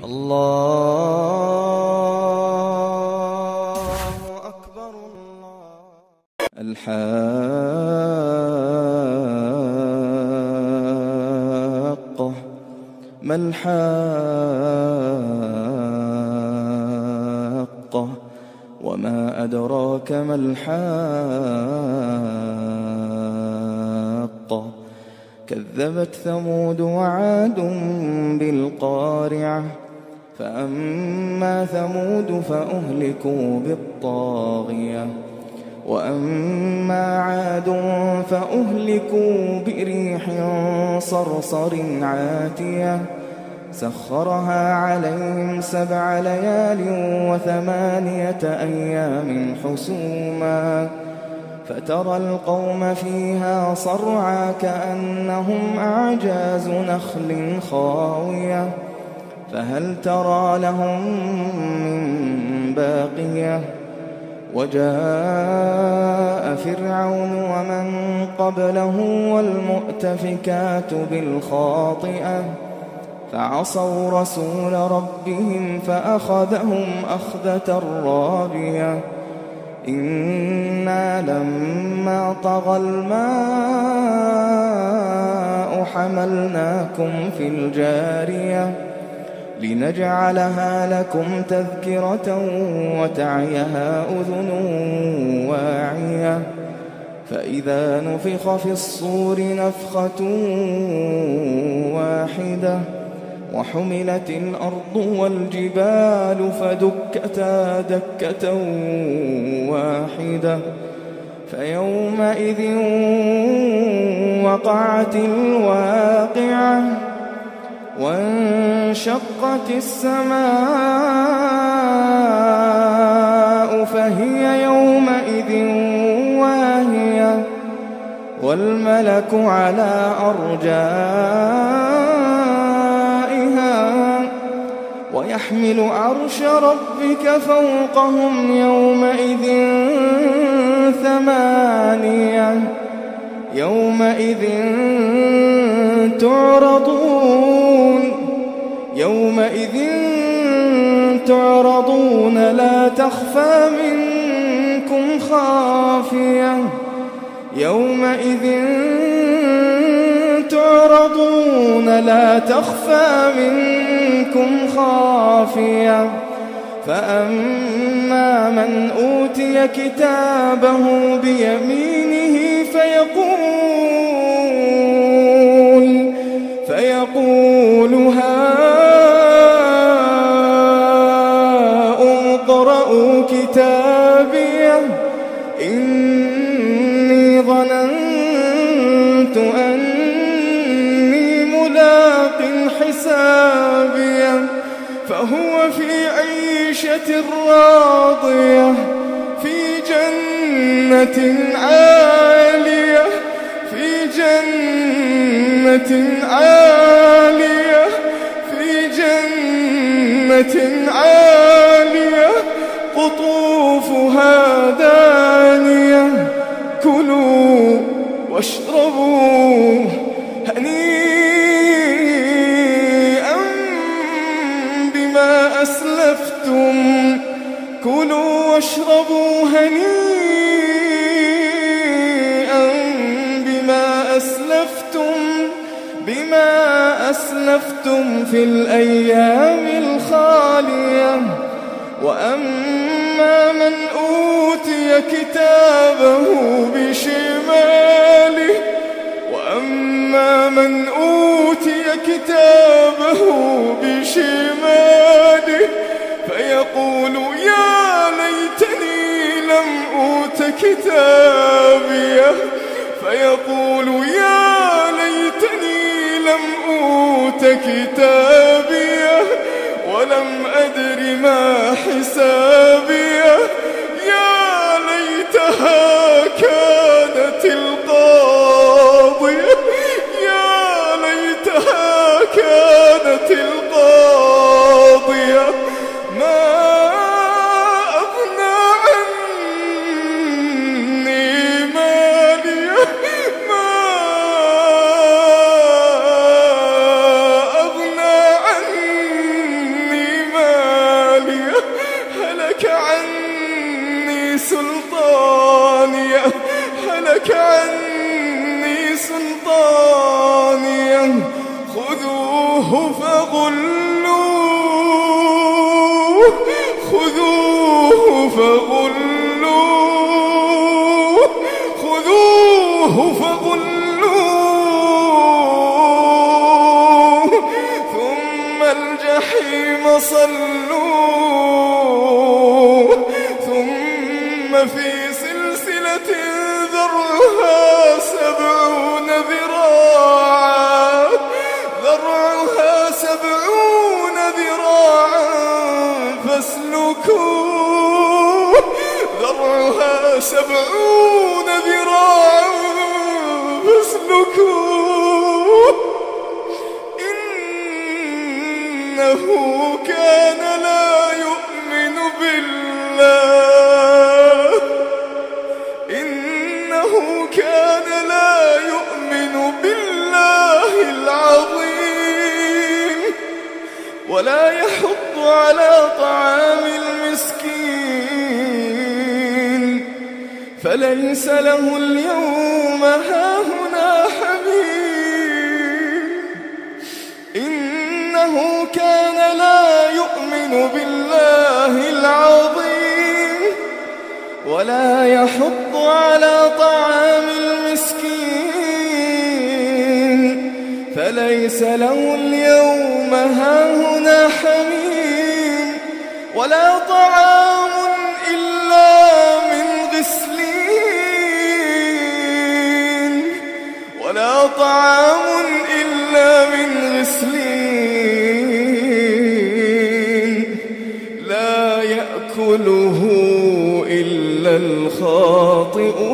الله أكبر. الحاقة ما الحاقة وما أدراك ما الحاقة كذبت ثمود وعاد بالقارعة فأما ثمود فأهلكوا بالطاغية وأما عاد فأهلكوا بريح صرصر عاتية سخرها عليهم 7 ليال و8 أيام حسوما فترى القوم فيها صرعى كأنهم أعجاز نخل خاوية فهل ترى لهم من باقية وجاء فرعون ومن قبله والمؤتفكات بالخاطئة فعصوا رسول ربهم فأخذهم أخذة رابية إنا لما طغى الماء حملناكم في الجارية لنجعلها لكم تذكرة وتعيها أذن واعية فإذا نفخ في الصور نفخة واحدة وحملت الأرض والجبال فدكتا دكة واحدة فيومئذ وقعت الواقعة وانشقت السماء فهي يومئذ واهية والملك على أرجائها ويحمل عرش ربك فوقهم يومئذ 8 يومئذ تعرضون لا تخفى منكم خافية يومئذ تعرضون لا تخفى منكم خافية فأما من أوتي كتابه بيمينه فيقول هاؤم اقرءوا كتابيه إني ظننت أني ملاق حسابيه فهو في عيشة راضية في جنة عالية قطوفها دانية كلوا واشربوا هنيئا بما أسلفتم كلوا واشربوا هنيئا بما أسلفتم في الأيام الخالية وأما من أوتي كتابه بشماله فيقول يا ليتني لم أوت كتابيه ولم أدر ما حسابيه يا ليتها كانت القاضية ما أغنى عني ماليه فغلوه خذوه فغلوه ثم الجحيم صلوه ثم في سلسلة ذرعها 70 ذراعا فاسلكوه ذرعها 70 ذراعا فاسلكوه إنه كان لا يؤمن بالله العظيم ولا يحض على طعام المسكين فليس له اليوم هاهنا حميم إنه كان لا يؤمن بالله العظيم ولا يحض على طعام المسكين فليس له اليوم هاهنا حميم ولا طعام إلا من غسلين لا يأكله إلا الخاطئون.